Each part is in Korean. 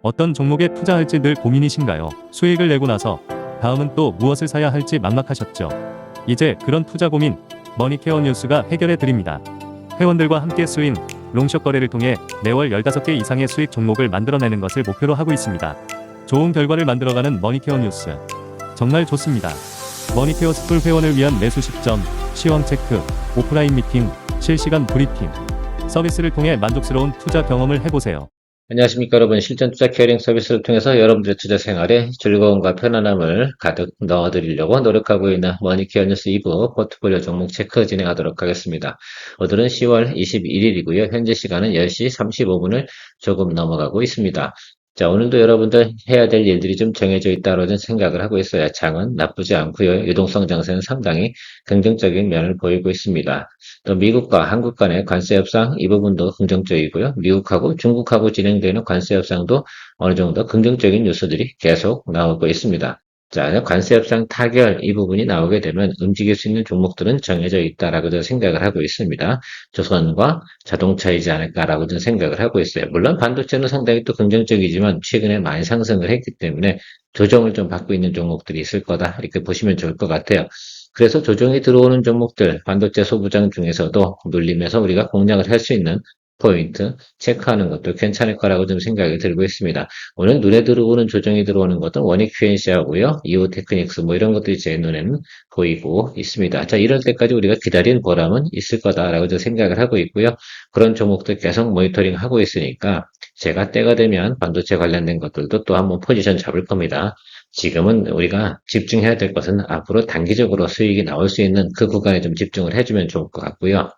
어떤 종목에 투자할지 늘 고민이신가요? 수익을 내고 나서 다음은 또 무엇을 사야 할지 막막하셨죠? 이제 그런 투자 고민 머니케어 뉴스가 해결해 드립니다. 회원들과 함께 스윙, 롱숏 거래를 통해 매월 15개 이상의 수익 종목을 만들어내는 것을 목표로 하고 있습니다. 좋은 결과를 만들어가는 머니케어 뉴스. 정말 좋습니다. 머니케어 스쿨 회원을 위한 매수 시점, 시황 체크, 오프라인 미팅, 실시간 브리핑. 서비스를 통해 만족스러운 투자 경험을 해보세요. 안녕하십니까 여러분. 실전 투자 케어링 서비스를 통해서 여러분들의 투자 생활에 즐거움과 편안함을 가득 넣어드리려고 노력하고 있는 머니케어 뉴스 2부 포트폴리오 종목 체크 진행하도록 하겠습니다. 오늘은 10월 21일이고요. 현재 시간은 10시 35분을 조금 넘어가고 있습니다. 자, 오늘도 여러분들 해야 될 일들이 좀 정해져 있다고 생각을 하고 있어요. 장은 나쁘지 않고요. 유동성 장세는 상당히 긍정적인 면을 보이고 있습니다. 또 미국과 한국 간의 관세 협상 이 부분도 긍정적이고요. 미국하고 중국하고 진행되는 관세 협상도 어느 정도 긍정적인 뉴스들이 계속 나오고 있습니다. 자, 관세 협상 타결 이 부분이 나오게 되면 움직일 수 있는 종목들은 정해져 있다라고 저는 생각을 하고 있습니다. 조선과 자동차이지 않을까라고 저는 생각을 하고 있어요. 물론 반도체는 상당히 또 긍정적이지만 최근에 많이 상승을 했기 때문에 조정을 좀 받고 있는 종목들이 있을 거다. 이렇게 보시면 좋을 것 같아요. 그래서 조정이 들어오는 종목들, 반도체 소부장 중에서도 눌림에서 우리가 공략을 할 수 있는 포인트 체크하는 것도 괜찮을 거라고 좀 생각이 들고 있습니다. 오늘 눈에 들어오는 조정이 들어오는 것은 원익 QNC하고요, 이오 테크닉스 뭐 이런 것들이 제 눈에는 보이고 있습니다. 자, 이럴 때까지 우리가 기다리는 보람은 있을 거다라고 좀 생각을 하고 있고요. 그런 종목들 계속 모니터링 하고 있으니까 제가 때가 되면 반도체 관련된 것들도 또 한번 포지션 잡을 겁니다. 지금은 우리가 집중해야 될 것은 앞으로 단기적으로 수익이 나올 수 있는 그 구간에 좀 집중을 해주면 좋을 것 같고요.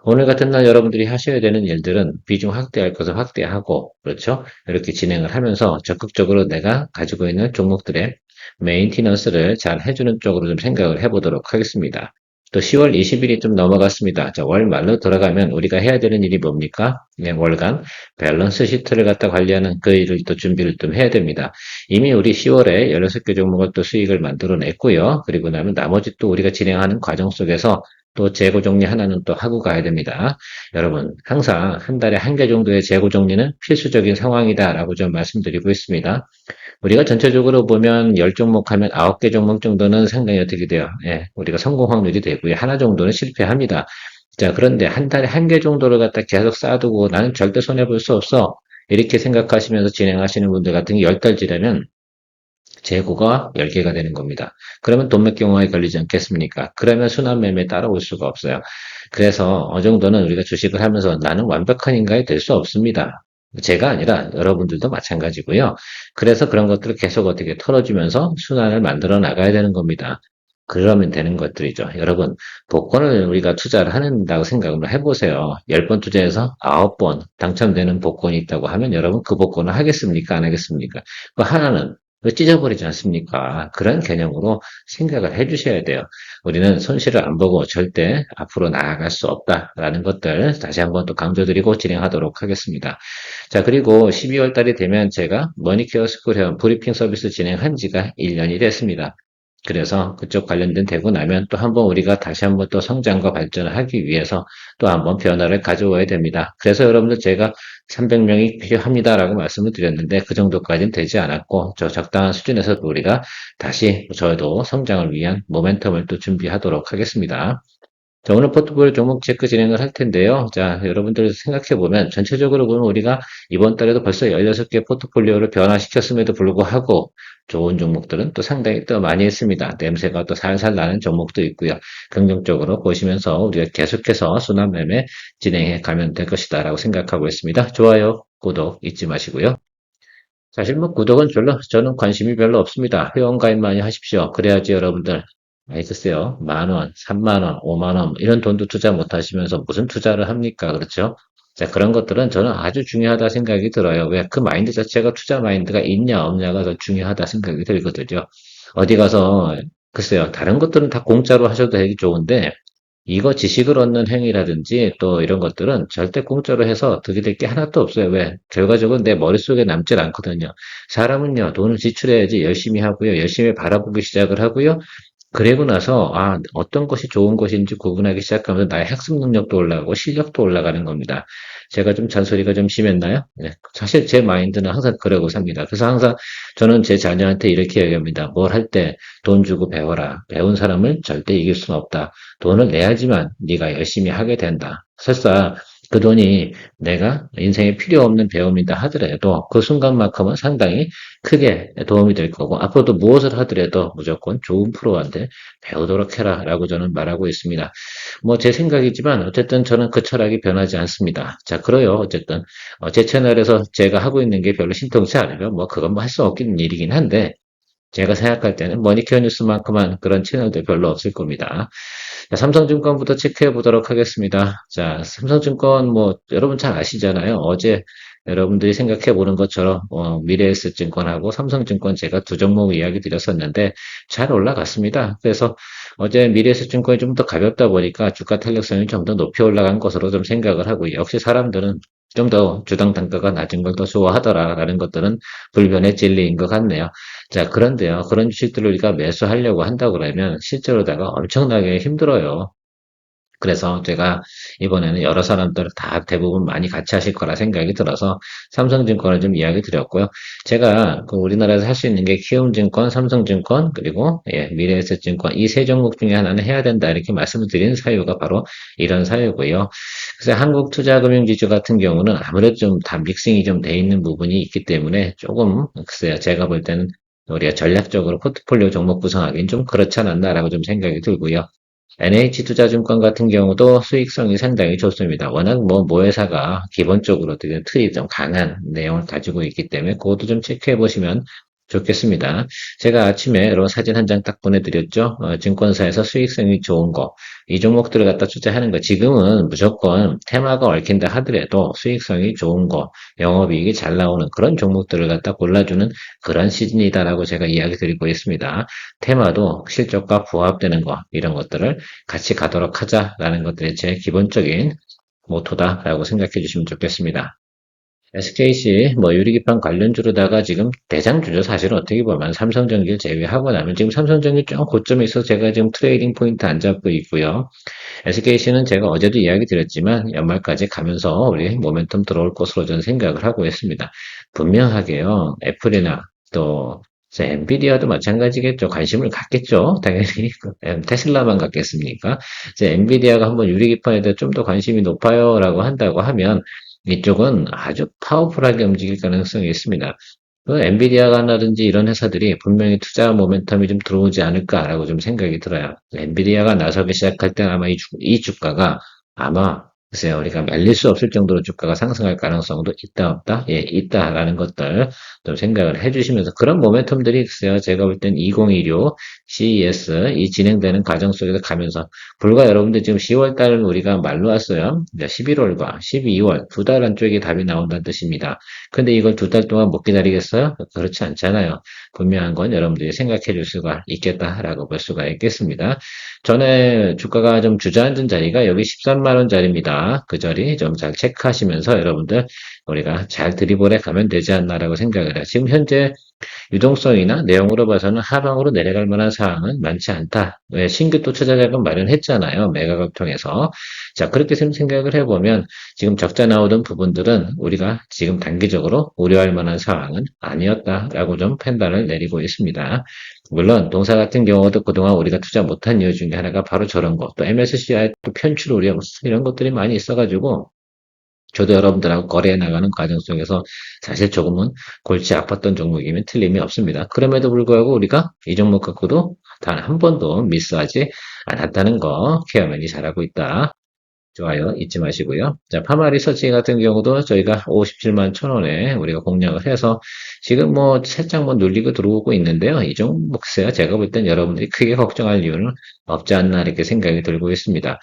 오늘 같은 날 여러분들이 하셔야 되는 일들은 비중 확대할 것을 확대하고, 그렇죠? 이렇게 진행을 하면서 적극적으로 내가 가지고 있는 종목들의 메인티넌스를 잘 해주는 쪽으로 좀 생각을 해보도록 하겠습니다. 또 10월 20일이 좀 넘어갔습니다. 자, 월 말로 돌아가면 우리가 해야 되는 일이 뭡니까? 네, 월간 밸런스 시트를 갖다 관리하는 그 일을 또 준비를 좀 해야 됩니다. 이미 우리 10월에 16개 종목을 또 수익을 만들어냈고요. 그리고 나면 나머지 또 우리가 진행하는 과정 속에서 또 재고 정리 하나는 또 하고 가야 됩니다. 여러분, 항상 한 달에 한 개 정도의 재고 정리는 필수적인 상황이다라고 좀 말씀드리고 있습니다. 우리가 전체적으로 보면 10종목 하면 9개 종목 정도는 상당히 어떻게 돼요? 예, 우리가 성공 확률이 되고요. 하나 정도는 실패합니다. 자, 그런데 한 달에 한 개 정도를 갖다 계속 쌓아두고 나는 절대 손해볼 수 없어. 이렇게 생각하시면서 진행하시는 분들 같은 게 10달 지나면 재고가 10개가 되는 겁니다. 그러면 돈 맥경화에 걸리지 않겠습니까? 그러면 순환 매매에 따라올 수가 없어요. 그래서 어느 정도는 우리가 주식을 하면서 나는 완벽한 인간이 될 수 없습니다. 제가 아니라 여러분들도 마찬가지고요. 그래서 그런 것들을 계속 어떻게 털어주면서 순환을 만들어 나가야 되는 겁니다. 그러면 되는 것들이죠. 여러분, 복권을 우리가 투자를 한다고 생각을 해보세요. 10번 투자해서 9번 당첨되는 복권이 있다고 하면 여러분 그 복권을 하겠습니까? 안 하겠습니까? 그 하나는 찢어버리지 않습니까? 그런 개념으로 생각을 해주셔야 돼요. 우리는 손실을 안 보고 절대 앞으로 나아갈 수 없다라는 것들 다시 한번 또 강조드리고 진행하도록 하겠습니다. 자, 그리고 12월 달이 되면 제가 머니케어 스쿨 회원 브리핑 서비스 진행한 지가 1년이 됐습니다. 그래서 그쪽 관련된 되고 나면 또 한번 우리가 다시 한번 또 성장과 발전을 하기 위해서 또 한번 변화를 가져와야 됩니다. 그래서 여러분들 제가 300명이 필요합니다라고 말씀을 드렸는데 그 정도까지는 되지 않았고 저 적당한 수준에서도 우리가 다시 저도 성장을 위한 모멘텀을 또 준비하도록 하겠습니다. 자, 오늘 포트폴리오 종목 체크 진행을 할 텐데요. 자, 여러분들 생각해보면, 전체적으로 보면 우리가 이번 달에도 벌써 16개 포트폴리오를 변화시켰음에도 불구하고, 좋은 종목들은 또 상당히 또 많이 있습니다. 냄새가 또 살살 나는 종목도 있고요. 긍정적으로 보시면서 우리가 계속해서 순환 매매 진행해 가면 될 것이다 라고 생각하고 있습니다. 좋아요, 구독 잊지 마시고요. 사실 뭐 구독은 저는 관심이 별로 없습니다. 회원 가입 많이 하십시오. 그래야지 여러분들 많이 드세요. 10,000원, 30,000원, 50,000원 이런 돈도 투자 못 하시면서 무슨 투자를 합니까? 그렇죠? 자, 그런 것들은 저는 아주 중요하다 생각이 들어요. 왜? 그 마인드 자체가 투자 마인드가 있냐 없냐가 더 중요하다 생각이 들거든요. 어디 가서 글쎄요. 다른 것들은 다 공짜로 하셔도 되게 좋은데 이거 지식을 얻는 행위라든지 또 이런 것들은 절대 공짜로 해서 득이 될 게 하나도 없어요. 왜? 결과적으로 내 머릿속에 남질 않거든요. 사람은요, 돈을 지출해야지 열심히 하고요. 열심히 바라보기 시작을 하고요. 그리고 나서, 어떤 것이 좋은 것인지 구분하기 시작하면서 나의 학습 능력도 올라가고 실력도 올라가는 겁니다. 제가 좀 잔소리가 좀 심했나요? 네. 사실 제 마인드는 항상 그러고 삽니다. 그래서 항상 저는 제 자녀한테 이렇게 얘기합니다. 뭘 할 때 돈 주고 배워라. 배운 사람을 절대 이길 수는 없다. 돈을 내야지만 네가 열심히 하게 된다. 설사 그 돈이 내가 인생에 필요 없는 배움이다 하더라도 그 순간만큼은 상당히 크게 도움이 될 거고 앞으로도 무엇을 하더라도 무조건 좋은 프로한테 배우도록 해라 라고 저는 말하고 있습니다. 뭐 제 생각이지만 어쨌든 저는 그 철학이 변하지 않습니다. 자, 그래요. 어쨌든 제 채널에서 제가 하고 있는 게 별로 신통치 않으면 뭐 그건 뭐 할 수 없는 일이긴 한데 제가 생각할 때는 머니케어 뉴스만큼만 그런 채널도 별로 없을 겁니다. 자, 삼성증권부터 체크해 보도록 하겠습니다. 자, 삼성증권 뭐 여러분 잘 아시잖아요. 어제 여러분들이 생각해 보는 것처럼 미래에셋증권하고 삼성증권 제가 두 종목 이야기 드렸었는데 잘 올라갔습니다. 그래서 어제 미래에셋증권이 좀 더 가볍다 보니까 주가 탄력성이 좀 더 높이 올라간 것으로 좀 생각을 하고요. 역시 사람들은 좀 더 주당 단가가 낮은 걸 더 좋아하더라라는 것들은 불변의 진리인 것 같네요. 자, 그런데요. 그런 주식들을 우리가 매수하려고 한다 그러면 실제로다가 엄청나게 힘들어요. 그래서 제가 이번에는 여러 사람들 다 대부분 많이 같이 하실 거라 생각이 들어서 삼성증권을 좀 이야기 드렸고요. 제가 그 우리나라에서 할 수 있는 게 키움증권, 삼성증권, 그리고 미래에셋증권 이 세 종목 중에 하나는 해야 된다 이렇게 말씀을 드리는 사유가 바로 이런 사유고요. 그래서 한국투자금융지주 같은 경우는 아무래도 좀 다 믹싱이 좀 돼 있는 부분이 있기 때문에 조금 글쎄요. 제가 볼 때는 우리가 전략적으로 포트폴리오 종목 구성하기는 좀 그렇지 않았나라고 좀 생각이 들고요. NH투자증권 같은 경우도 수익성이 상당히 좋습니다. 워낙 뭐 모회사가 기본적으로 되게 틀이 좀 강한 내용을 가지고 있기 때문에 그것도 좀 체크해 보시면 좋겠습니다. 제가 아침에 여러분 사진 한 장 딱 보내드렸죠. 증권사에서 수익성이 좋은 거, 이 종목들을 갖다 투자하는 거. 지금은 무조건 테마가 얽힌다 하더라도 수익성이 좋은 거, 영업이익이 잘 나오는 그런 종목들을 갖다 골라주는 그런 시즌이다라고 제가 이야기 드리고 있습니다. 테마도 실적과 부합되는 거, 이런 것들을 같이 가도록 하자라는 것들이 제 기본적인 모토다라고 생각해 주시면 좋겠습니다. SKC 뭐 유리기판 관련주로다가 지금 대장주죠. 사실은 어떻게 보면 삼성전기를 제외하고 나면 지금 삼성전기 좀 고점에 있어서 제가 지금 트레이딩 포인트 안 잡고 있고요. SKC는 제가 어제도 이야기 드렸지만 연말까지 가면서 우리 모멘텀 들어올 것으로 저는 생각을 하고 있습니다. 분명하게요. 애플이나 또 엔비디아도 마찬가지겠죠. 관심을 갖겠죠. 당연히 테슬라만 갖겠습니까? 이제 엔비디아가 한번 유리기판에 대해 좀 더 관심이 높아요라고 한다고 하면 이쪽은 아주 파워풀하게 움직일 가능성이 있습니다. 그 엔비디아가라든지 이런 회사들이 분명히 투자 모멘텀이 좀 들어오지 않을까라고 좀 생각이 들어요. 엔비디아가 나서기 시작할 때 아마 이 주가가 아마 글쎄요, 우리가 말릴 수 없을 정도로 주가가 상승할 가능성도 있다, 없다? 예, 있다라는 것들 좀 생각을 해주시면서 그런 모멘텀들이 글쎄요, 제가 볼 땐 2016 CES 이 진행되는 과정 속에서 가면서 불과 여러분들 지금 10월 달은 우리가 말로 왔어요. 11월과 12월 두 달 안쪽에 답이 나온다는 뜻입니다. 근데 이걸 두 달 동안 못 기다리겠어요? 그렇지 않잖아요. 분명한 건 여러분들이 생각해 줄 수가 있겠다라고 볼 수가 있겠습니다. 전에 주가가 좀 주저앉은 자리가 여기 13만 원 자리입니다. 그 자리 좀 잘 체크하시면서 여러분들 우리가 잘 드리블해 가면 되지 않나라고 생각을 해요. 지금 현재 유동성이나 내용으로 봐서는 하방으로 내려갈 만한 사항은 많지 않다. 왜 신규 또 투자자금 마련했잖아요. 매각을 통해서. 자, 그렇게 생각을 해보면 지금 적자 나오던 부분들은 우리가 지금 단기적으로 우려할 만한 상황은 아니었다라고 좀 판단을 내리고 있습니다. 물론 동사 같은 경우도 그동안 우리가 투자 못한 이유 중에 하나가 바로 저런 거, 또 MSCI 또 편출 우려 이런 것들이 많이 있어가지고 저도 여러분들하고 거래해 나가는 과정 속에서 사실 조금은 골치 아팠던 종목이면 틀림이 없습니다. 그럼에도 불구하고 우리가 이 종목 갖고도 단 한 번도 미스하지 않았다는 거 케어맨이 잘하고 있다. 좋아요. 잊지 마시고요. 자, 파마 리서치 같은 경우도 저희가 57만 1,000원에 우리가 공략을 해서 지금 뭐 살짝 뭐 눌리고 들어오고 있는데요. 이 종목세요. 제가 볼 땐 여러분들이 크게 걱정할 이유는 없지 않나 이렇게 생각이 들고 있습니다.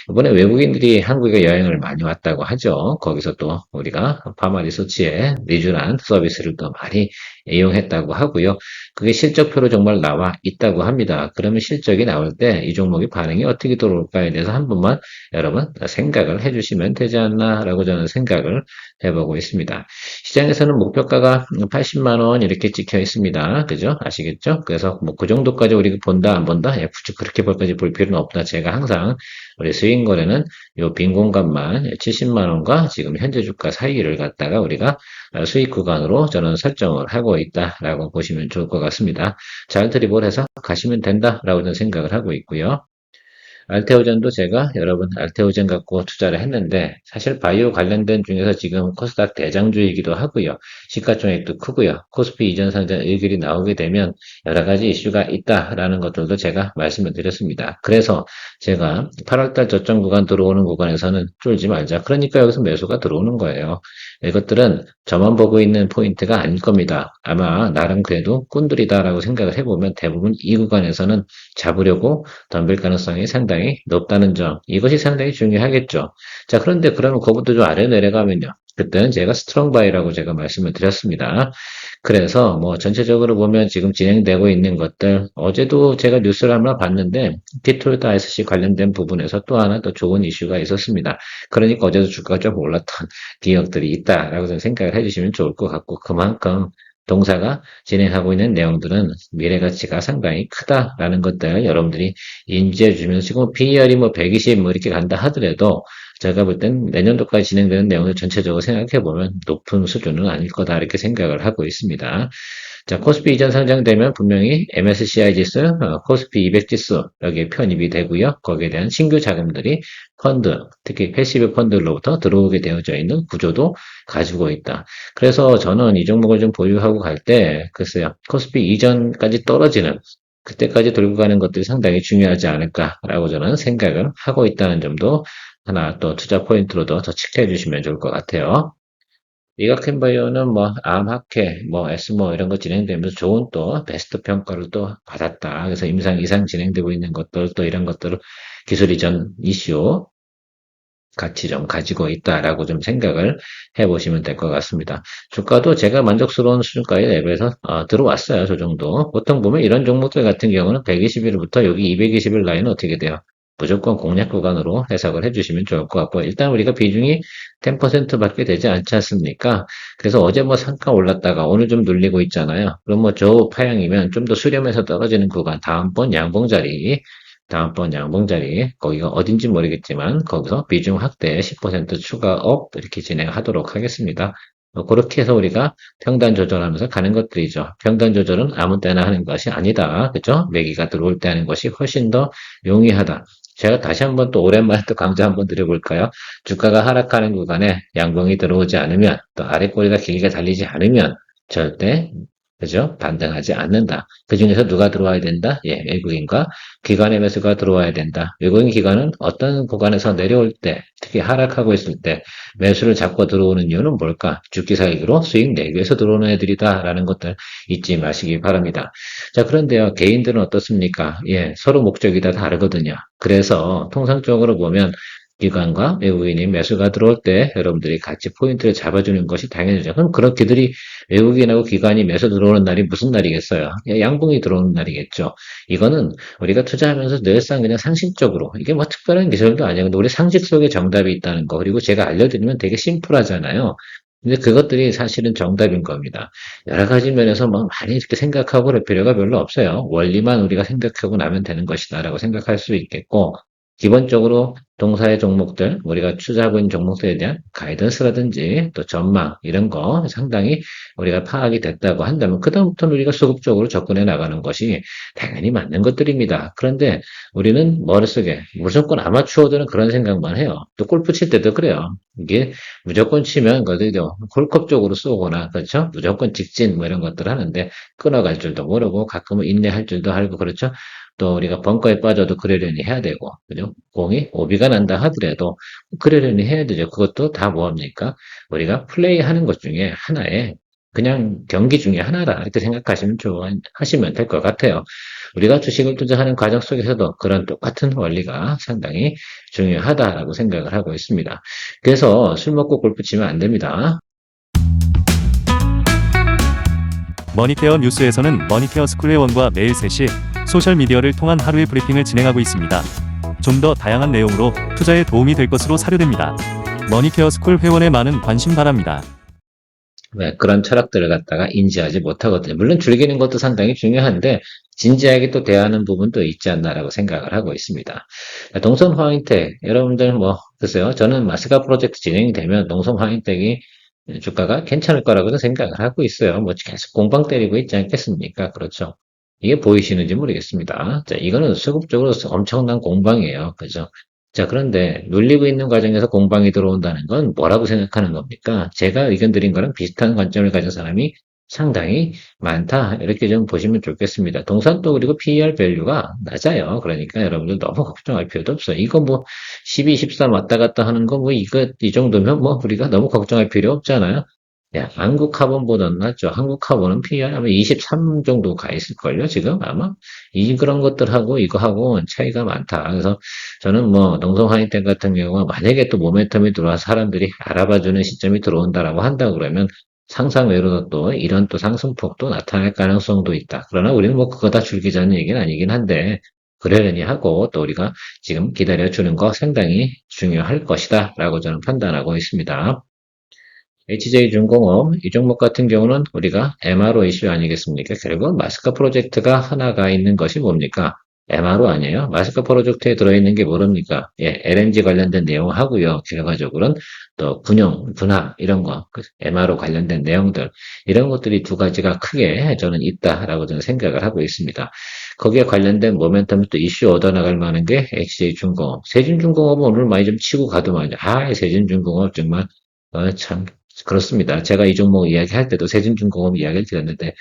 이번에 외국인들이 한국에 여행을 많이 왔다고 하죠. 거기서 또 우리가 파마 리서치의 리쥬란 서비스를 또 많이 이용했다고 하고요. 그게 실적표로 정말 나와 있다고 합니다. 그러면 실적이 나올 때 이 종목의 반응이 어떻게 들어올까에 대해서 한 번만 여러분 생각을 해주시면 되지 않나라고 저는 생각을 해보고 있습니다. 시장에서는 목표가가 80만 원 이렇게 찍혀 있습니다. 그죠? 아시겠죠? 그래서 뭐 그 정도까지 우리가 본다, 안 본다? 예, 굳이 그렇게 볼까지 볼 필요는 없다. 제가 항상 우리 스윙 거래는 요 빈 공간만 70만 원과 지금 현재 주가 사이를 갖다가 우리가 수익 구간으로 저는 설정을 하고 있다라고 보시면 좋을 것 같습니다. 잘 드리블해서 가시면 된다라고 저는 생각을 하고 있고요. 알테오젠도 제가 여러분 알테오젠 갖고 투자를 했는데 사실 바이오 관련된 중에서 지금 코스닥 대장주이기도 하고요. 시가총액도 크고요. 코스피 이전 상장 의결이 나오게 되면 여러 가지 이슈가 있다라는 것들도 제가 말씀을 드렸습니다. 그래서 제가 8월달 저점 구간 들어오는 구간에서는 쫄지 말자. 그러니까 여기서 매수가 들어오는 거예요. 이것들은 저만 보고 있는 포인트가 아닐 겁니다. 아마 나름 그래도 꾼들이다라고 생각을 해보면 대부분 이 구간에서는 잡으려고 덤빌 가능성이 상당히 높다는 점. 이것이 상당히 중요하겠죠. 자, 그런데 그러면 그것도 좀 아래 내려가면요. 그때는 제가 스트롱 바이라고 제가 말씀을 드렸습니다. 그래서 뭐 전체적으로 보면 지금 진행되고 있는 것들, 어제도 제가 뉴스를 한번 봤는데 디트로이트 ISC 관련된 부분에서 또 하나 더 좋은 이슈가 있었습니다. 그러니까 어제도 주가가 좀 올랐던 기억들이 있다라고 저는 생각을 해주시면 좋을 것 같고, 그만큼 동사가 진행하고 있는 내용들은 미래 가치가 상당히 크다라는 것들 여러분들이 인지해 주시면, 지금 PER이 뭐 120 뭐 이렇게 간다 하더라도 제가 볼 땐 내년도까지 진행되는 내용을 전체적으로 생각해 보면 높은 수준은 아닐 거다 이렇게 생각을 하고 있습니다. 자, 코스피 이전 상장되면 분명히 MSCI 지수, 코스피 200 지수 여기에 편입이 되고요. 거기에 대한 신규 자금들이 펀드, 특히 패시브 펀드로부터 들어오게 되어져 있는 구조도 가지고 있다. 그래서 저는 이 종목을 좀 보유하고 갈 때, 글쎄요, 코스피 이전까지 떨어지는, 그때까지 들고 가는 것들이 상당히 중요하지 않을까라고 저는 생각을 하고 있다는 점도 하나 또 투자 포인트로도 더 체크해 주시면 좋을 것 같아요. 이각캔바이오는 뭐 암학회, 뭐 에스모 이런 거 진행되면서 좋은 또 베스트 평가를 또 받았다. 그래서 임상 이상 진행되고 있는 것들 또 이런 것들을 기술 이전 이슈 가치 좀 가지고 있다라고 좀 생각을 해보시면 될 것 같습니다. 주가도 제가 만족스러운 수준까지 레벨에서 들어왔어요. 저 정도. 보통 보면 이런 종목들 같은 경우는 120일부터 여기 220일 라인은 어떻게 돼요? 무조건 공략 구간으로 해석을 해주시면 좋을 것 같고, 일단 우리가 비중이 10%밖에 되지 않지 않습니까? 그래서 어제 뭐 잠깐 올랐다가 오늘 좀 눌리고 있잖아요. 그럼 뭐 저 파양이면 좀 더 수렴해서 떨어지는 구간, 다음번 양봉자리, 거기가 어딘지 모르겠지만, 거기서 비중 확대 10% 추가 업, 이렇게 진행하도록 하겠습니다. 그렇게 해서 우리가 평단 조절하면서 가는 것들이죠. 평단 조절은 아무 때나 하는 것이 아니다. 그죠? 매기가 들어올 때 하는 것이 훨씬 더 용이하다. 제가 다시 한번 또 오랜만에 또 강조 한번 드려볼까요? 주가가 하락하는 구간에 양봉이 들어오지 않으면, 또 아래 꼬리가 길게 달리지 않으면, 절대 그죠? 반등하지 않는다. 그 중에서 누가 들어와야 된다? 예, 외국인과 기관의 매수가 들어와야 된다. 외국인 기관은 어떤 구간에서 내려올 때, 특히 하락하고 있을 때 매수를 잡고 들어오는 이유는 뭘까? 죽기 살기로 수익 내기 위해서 들어오는 애들이다라는 것들 잊지 마시기 바랍니다. 자, 그런데요, 개인들은 어떻습니까? 예, 서로 목적이 다 다르거든요. 그래서 통상적으로 보면 기관과 외국인이 매수가 들어올 때 여러분들이 같이 포인트를 잡아주는 것이 당연하죠. 그럼 그런 그들이 외국인하고 기관이 매수 들어오는 날이 무슨 날이겠어요? 양봉이 들어오는 날이겠죠. 이거는 우리가 투자하면서 늘상 그냥 상식적으로, 이게 뭐 특별한 기술도 아니에요. 근데 우리 상식 속에 정답이 있다는 거, 그리고 제가 알려드리면 되게 심플하잖아요. 근데 그것들이 사실은 정답인 겁니다. 여러 가지 면에서 막 많이 이렇게 생각하고 그럴 필요가 별로 없어요. 원리만 우리가 생각하고 나면 되는 것이다라고 생각할 수 있겠고, 기본적으로 동사의 종목들, 우리가 투자하고 있는 종목들에 대한 가이던스라든지 또 전망 이런 거 상당히 우리가 파악이 됐다고 한다면 그다음부터는 우리가 소극적으로 접근해 나가는 것이 당연히 맞는 것들입니다. 그런데 우리는 머릿속에 무조건 아마추어들은 그런 생각만 해요. 또 골프 칠 때도 그래요. 이게 무조건 치면 거기도 홀컵 쪽으로 쏘거나 그렇죠? 무조건 직진 뭐 이런 것들을 하는데 끊어갈 줄도 모르고 가끔은 인내할 줄도 알고 그렇죠? 또 우리가 벙커에 빠져도 그러려니 해야 되고, 그죠? 공이 오비가 난다 하더라도 그러려니 해야 되죠. 그것도 다 뭐합니까? 우리가 플레이하는 것 중에 하나의 그냥 경기 중에 하나다 이렇게 생각하시면 하시면 될 것 같아요. 우리가 주식을 투자하는 과정 속에서도 그런 똑같은 원리가 상당히 중요하다라고 생각을 하고 있습니다. 그래서 술 먹고 골프 치면 안 됩니다. 머니케어 뉴스에서는 머니케어 스쿨 회원과 매일 3시 소셜미디어를 통한 하루의 브리핑을 진행하고 있습니다. 좀 더 다양한 내용으로 투자에 도움이 될 것으로 사료됩니다. 머니케어 스쿨 회원의 많은 관심 바랍니다. 왜 그런 철학들을 갖다가 인지하지 못하거든요. 물론 즐기는 것도 상당히 중요한데 진지하게 또 대하는 부분도 있지 않나라고 생각을 하고 있습니다. 동선 화인택 여러분들 뭐 글쎄요. 저는 마스가 프로젝트 진행이 되면 동선 화인택이 주가가 괜찮을 거라고 생각을 하고 있어요. 뭐 계속 공방 때리고 있지 않겠습니까? 그렇죠. 이게 보이시는지 모르겠습니다. 자, 이거는 수급적으로 엄청난 공방이에요. 그죠? 자, 그런데 눌리고 있는 과정에서 공방이 들어온다는 건 뭐라고 생각하는 겁니까? 제가 의견 드린 거랑 비슷한 관점을 가진 사람이 상당히 많다. 이렇게 좀 보시면 좋겠습니다. 동산도 그리고 PER 밸류가 낮아요. 그러니까 여러분들 너무 걱정할 필요도 없어요. 이거 뭐 12, 13 왔다 갔다 하는 거 뭐 이거 이 정도면 뭐 우리가 너무 걱정할 필요 없잖아요. 야, 한국 카본보다는 낫죠. 한국 카본은 PER 아마 23 정도 가 있을걸요, 지금 아마? 그런 것들하고 이거하고 차이가 많다. 그래서 저는 뭐 농성 하이텍 같은 경우가 만약에 또 모멘텀이 들어와서 사람들이 알아봐주는 시점이 들어온다라고 한다 그러면 상상 외로도 또 이런 또 상승폭도 나타날 가능성도 있다. 그러나 우리는 뭐 그거 다 줄기자는 얘기는 아니긴 한데 그러려니 하고 또 우리가 지금 기다려주는 거 상당히 중요할 것이다 라고 저는 판단하고 있습니다. HJ중공업 이 종목 같은 경우는 우리가 MRO 이슈 아니겠습니까? 결국 마스크 프로젝트가 하나가 있는 것이 뭡니까? MRO 아니에요? 마스크 프로젝트에 들어있는 게 뭐랍니까? 예, LNG 관련된 내용 하고요. 결과적으로는 또 분화 이런 거, MRO 관련된 내용들 이런 것들이 두 가지가 크게 저는 있다라고 저는 생각을 하고 있습니다. 거기에 관련된 모멘텀이 또 이슈 얻어나갈 만한 게 HJ중공업. 세진중공업은 오늘 많이 좀 치고 가더만요. 세진중공업 정말 참 그렇습니다. 제가 이 종목 이야기할 때도 세진중공업 이야기를 드렸는데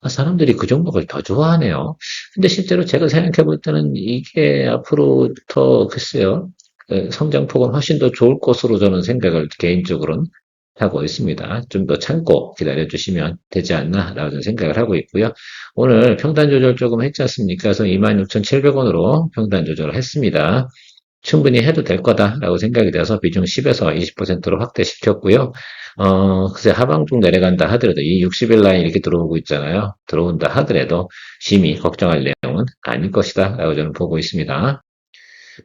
사람들이 그 종목을 더 좋아하네요. 근데 실제로 제가 생각해 볼 때는 이게 앞으로 더 글쎄요. 성장폭은 훨씬 더 좋을 것으로 저는 생각을 개인적으로는 하고 있습니다. 좀 더 참고 기다려 주시면 되지 않나라고 저는 생각을 하고 있고요. 오늘 평단 조절 조금 했지 않습니까? 그래서 26,700원으로 평단 조절을 했습니다. 충분히 해도 될 거다라고 생각이 돼서 비중 10에서 20%로 확대시켰고요. 글쎄 하방중 내려간다 하더라도 이 60일 라인 이렇게 들어오고 있잖아요. 들어온다 하더라도 심히 걱정할 내용은 아닐 것이다 라고 저는 보고 있습니다.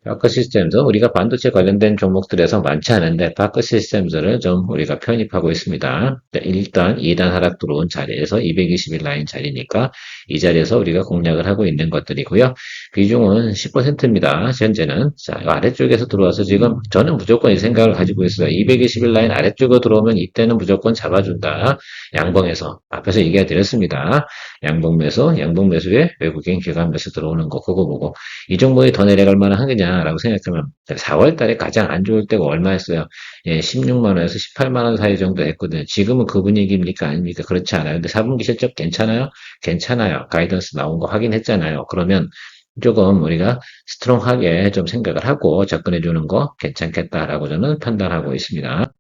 파크 시스템도 우리가 반도체 관련된 종목들에서 많지 않은데 파크 시스템들을 좀 우리가 편입하고 있습니다. 일단 2단 하락 들어온 자리에서 220일 라인 자리니까 이 자리에서 우리가 공략을 하고 있는 것들이고요. 비중은 10%입니다. 현재는 자, 아래쪽에서 들어와서 지금 저는 무조건 이 생각을 가지고 있어요. 220일 라인 아래쪽으로 들어오면 이때는 무조건 잡아준다. 양봉에서 앞에서 얘기해 드렸습니다. 양봉 매수, 양봉 매수에 외국인 기관 매수 들어오는 거 그거 보고 이 종목이 더 내려갈 만한 하겠냐라고 생각하면 4월 달에 가장 안 좋을 때가 얼마였어요? 예, 16만 원에서 18만 원 사이 정도 했거든요. 지금은 그 분위기입니까? 아닙니까? 그렇지 않아요. 근데 4분기 실적 괜찮아요? 괜찮아요. 가이던스 나온 거 확인했잖아요. 그러면 조금 우리가 스트롱하게 좀 생각을 하고 접근해 주는 거 괜찮겠다라고 저는 판단하고 있습니다.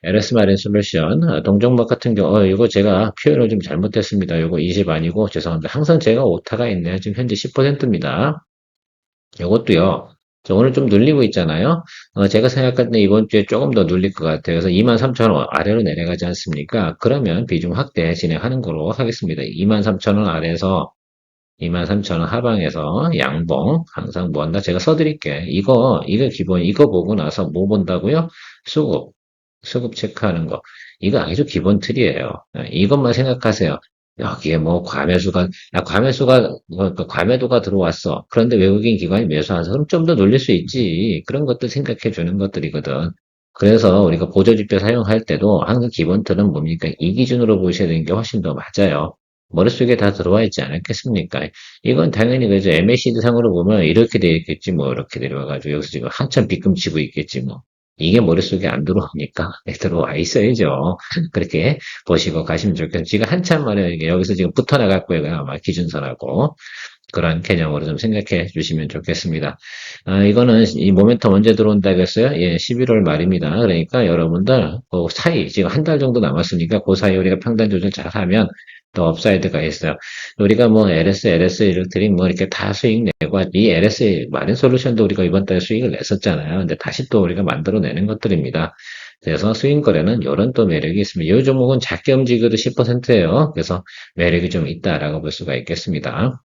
LS 마린 솔루션 동종목 같은 경우 이거 제가 표현을 좀 잘못했습니다. 이거 20 아니고 죄송합니다. 항상 제가 오타가 있네요. 지금 현재 10%입니다. 이것도요. 오늘 좀 눌리고 있잖아요. 제가 생각할 때 이번 주에 조금 더 눌릴 것 같아요. 그래서 23,000원 아래로 내려가지 않습니까? 그러면 비중 확대 진행하는 거로 하겠습니다. 23,000원 아래에서 23,000원 하방에서 양봉 항상 뭐 한다? 제가 써드릴게. 이거 기본, 이거 보고 나서 뭐 본다고요? 수급 체크하는 거. 이거 아주 기본 틀이에요. 이것만 생각하세요. 여기에 뭐 과매수가 그 과매도가 들어왔어. 그런데 외국인 기관이 매수해서 그럼 좀 더 놀릴 수 있지. 그런 것들 생각해 주는 것들이거든. 그래서 우리가 보조지표 사용할 때도 항상 기본 틀은 뭡니까? 이 기준으로 보셔야 되는 게 훨씬 더 맞아요. 머릿속에 다 들어와 있지 않았겠습니까? 이건 당연히 그죠. MACD 상으로 보면 이렇게 돼 있겠지, 뭐, 이렇게 내려와가지고, 여기서 지금 한참 빗금치고 있겠지, 뭐. 이게 머릿속에 안 들어오니까 들어와 있어야죠. 그렇게 보시고 가시면 좋겠어요. 지금 한참 만에 여기서 지금 붙어 나갈 거예요. 아마 기준선하고. 그런 개념으로 좀 생각해 주시면 좋겠습니다. 이거는 이 모멘텀 언제 들어온다고 했어요? 예, 11월 말입니다. 그러니까 여러분들 그 사이 지금 한 달 정도 남았으니까 그 사이 우리가 평단 조절 잘 하면 더 업사이드가 있어요. 우리가 뭐 LS 일렉트릭 뭐 이렇게 다 수익 내고 이 LS 마린 솔루션도 우리가 이번 달에 수익을 냈었잖아요. 근데 다시 또 우리가 만들어내는 것들입니다. 그래서 수익 거래는 이런 또 매력이 있습니다. 이 종목은 작게 움직여도 10%예요. 그래서 매력이 좀 있다라고 볼 수가 있겠습니다.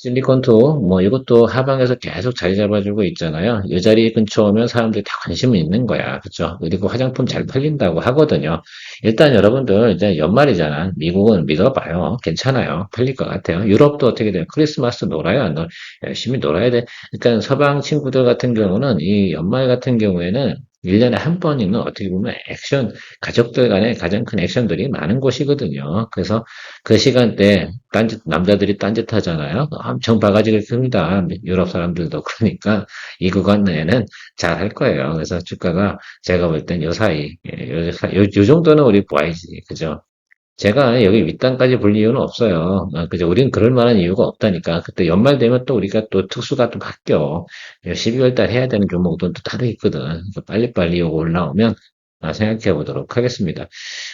실리콘투, 이것도 하방에서 계속 자리 잡아주고 있잖아요. 이 자리 근처 오면 사람들이 다 관심이 있는 거야. 그죠? 그리고 화장품 잘 팔린다고 하거든요. 일단 여러분들, 이제 연말이잖아. 미국은 믿어봐요. 괜찮아요. 팔릴 것 같아요. 유럽도 어떻게 돼요? 크리스마스 놀아요? 안 놀아요? 열심히 놀아야 돼. 그러니까 서방 친구들 같은 경우는 이 연말 같은 경우에는 1년에 한 번 있는 어떻게 보면 액션, 가족들 간의 가장 큰 액션들이 많은 곳이거든요. 그래서 그 시간대 남자들이 딴짓하잖아요. 엄청 바가지를 씁니다. 유럽 사람들도. 그러니까 이 구간 내에는 잘 할 거예요. 그래서 주가가 제가 볼 땐 요 사이, 요 정도는 우리 봐야지. 그죠? 제가 여기 윗단까지 볼 이유는 없어요. 그죠? 우리는 그럴 만한 이유가 없다니까. 그때 연말 되면 또 우리가 또 특수가 또 바뀌어. 12월 달 해야 되는 종목도 또 따로 있거든. 그래서 빨리빨리 요거 올라오면 생각해 보도록 하겠습니다.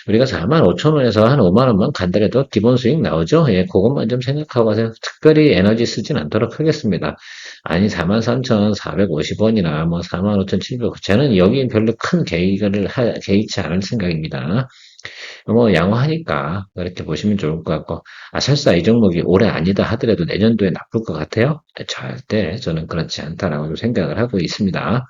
우리가 45,000원에서 한 5만 원만 간다해도 기본 수익 나오죠? 예, 그것만 좀 생각하고 가세요. 특별히 에너지 쓰진 않도록 하겠습니다. 아니, 43,450원이나 뭐 45,700원. 저는 여기 별로 큰 개의치 않을 생각입니다. 양호하니까 그렇게 보시면 좋을 것 같고, 설사 이 종목이 올해 아니다 하더라도 내년도에 나쁠 것 같아요? 절대 저는 그렇지 않다라고 생각을 하고 있습니다.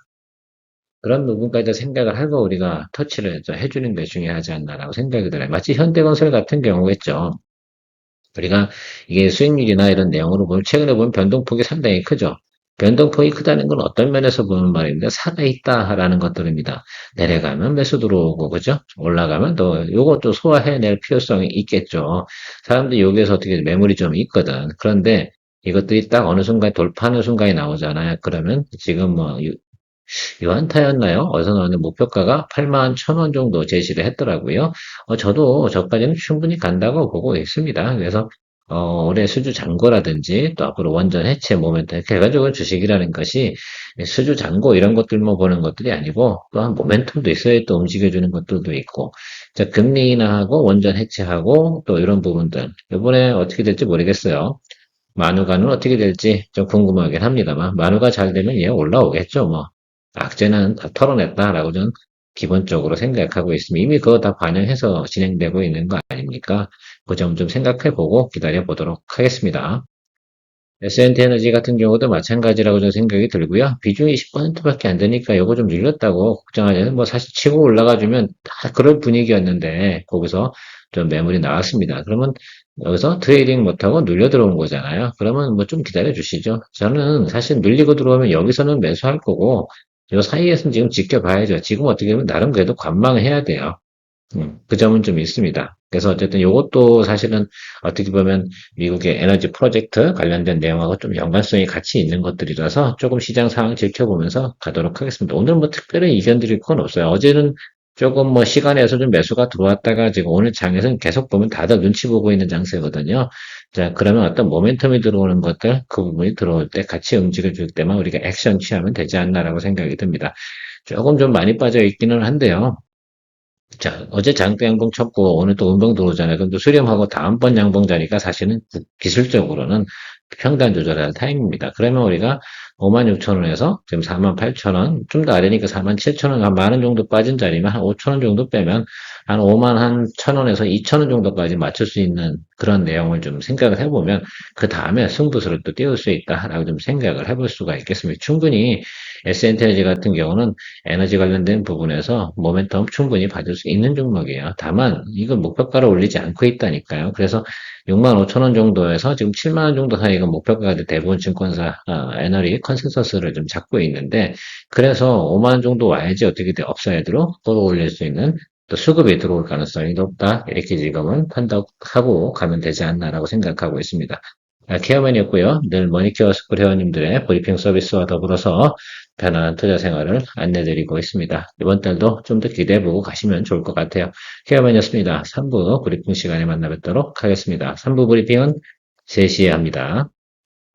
그런 부분까지 생각을 하고 우리가 터치를 해주는 게 중요하지 않나라고 생각이 들어요. 마치 현대건설 같은 경우겠죠. 우리가 이게 수익률이나 이런 내용으로 보면 최근에 보면 변동폭이 상당히 크죠. 변동폭이 크다는 건 어떤 면에서 보는 말입니다. 살아있다라는 것들입니다. 내려가면 매수 들어오고, 그죠? 올라가면 또 요것도 소화해낼 필요성이 있겠죠. 사람들이 여기에서 어떻게 매물이 좀 있거든. 그런데 이것들이 딱 어느 순간 돌파하는 순간이 나오잖아요. 그러면 지금 유한타였나요? 어디서 나왔는데 목표가가 81,000원 정도 제시를 했더라고요. 저도 저까지는 충분히 간다고 보고 있습니다. 그래서 올해 수주 잔고라든지 또 앞으로 원전 해체 모멘텀 결과적으로 주식이라는 것이 수주 잔고 이런 것들만 보는 것들이 아니고 또한 모멘텀도 있어야 또 움직여주는 것들도 있고 자, 금리 인하하고 원전 해체하고 또 이런 부분들 이번에 어떻게 될지 모르겠어요. 만우가는 어떻게 될지 좀 궁금하긴 합니다만 만우가 잘 되면 얘 올라오겠죠 뭐. 악재는 다 털어냈다라고 저는 기본적으로 생각하고 있으면 이미 그거 다 반영해서 진행되고 있는 거 아닙니까? 그 점 좀 생각해 보고 기다려 보도록 하겠습니다. S&T 에너지 같은 경우도 마찬가지라고 저는 생각이 들고요. 비중이 10%밖에 안 되니까 이거 좀 늘렸다고 걱정하려는 뭐 사실 치고 올라가주면 다 그럴 분위기였는데 거기서 좀 매물이 나왔습니다. 그러면 여기서 트레이딩 못하고 눌려 들어온 거잖아요. 그러면 뭐 좀 기다려 주시죠. 저는 사실 눌리고 들어오면 여기서는 매수할 거고 요 사이에서는 지금 지켜봐야죠. 지금 어떻게 보면 나름 그래도 관망해야 돼요. 그 점은 좀 있습니다. 그래서 어쨌든 이것도 사실은 어떻게 보면 미국의 에너지 프로젝트 관련된 내용하고 좀 연관성이 같이 있는 것들이라서 조금 시장 상황 지켜보면서 가도록 하겠습니다. 오늘 뭐 특별히 의견 드릴 건 없어요. 어제는 조금 뭐 시간에서 좀 매수가 들어왔다가 지금 오늘 장에서는 계속 보면 다들 눈치 보고 있는 장세거든요. 자, 그러면 어떤 모멘텀이 들어오는 것들, 그 부분이 들어올 때 같이 움직여 줄 때만 우리가 액션 취하면 되지 않나라고 생각이 듭니다. 조금 좀 많이 빠져 있기는 한데요. 자, 어제 장대 양봉 쳤고 오늘 또 음봉 들어오잖아요. 그럼 또 수렴하고 다음번 양봉자니까 사실은 기술적으로는 평단 조절할 타임입니다. 그러면 우리가 56,000원에서 지금 48,000원, 좀 더 아래니까 47,000원, 한 만 원 정도 빠진 자리면 한 5,000원 정도 빼면 한 5만 한 1,000원에서 2,000원 정도까지 맞출 수 있는 그런 내용을 좀 생각을 해보면 그 다음에 승부수를 또 띄울 수 있다라고 좀 생각을 해볼 수가 있겠습니다. 충분히 S&T 같은 경우는 에너지 관련된 부분에서 모멘텀 충분히 받을 수 있는 종목이에요. 다만 이건 목표가를 올리지 않고 있다니까요. 그래서 65,000원 정도에서 지금 7만원 정도 사이가 목표가가 대부분 증권사 애널이 컨센서스를 좀 잡고 있는데 그래서 5만원 정도 와야지 어떻게 돼 업사이드로 끌어올릴 수 있는 또 수급이 들어올 가능성이 높다. 이렇게 지금은 판단하고 가면 되지 않나라고 생각하고 있습니다. 케어맨이었고요. 늘 머니케어 스쿨 회원님들의 브리핑 서비스와 더불어서 편안한 투자 생활을 안내드리고 있습니다. 이번 달도 좀 더 기대해보고 가시면 좋을 것 같아요. 케어맨이었습니다. 3부 브리핑 시간에 만나 뵙도록 하겠습니다. 3부 브리핑은 3시에 합니다.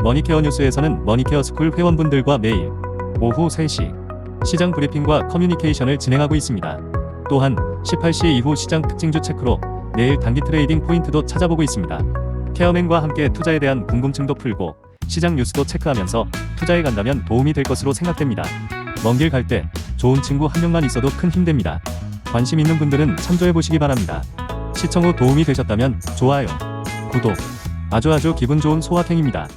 머니케어 뉴스에서는 머니케어 스쿨 회원분들과 매일 오후 3시 시장 브리핑과 커뮤니케이션을 진행하고 있습니다. 또한 18시 이후 시장 특징주 체크로 내일 단기 트레이딩 포인트도 찾아보고 있습니다. 케어맨과 함께 투자에 대한 궁금증도 풀고 시장 뉴스도 체크하면서 투자에 간다면 도움이 될 것으로 생각됩니다. 먼 길 갈 때 좋은 친구 한 명만 있어도 큰 힘 됩니다. 관심 있는 분들은 참조해 보시기 바랍니다. 시청 후 도움이 되셨다면 좋아요, 구독, 아주 기분 좋은 소확행입니다.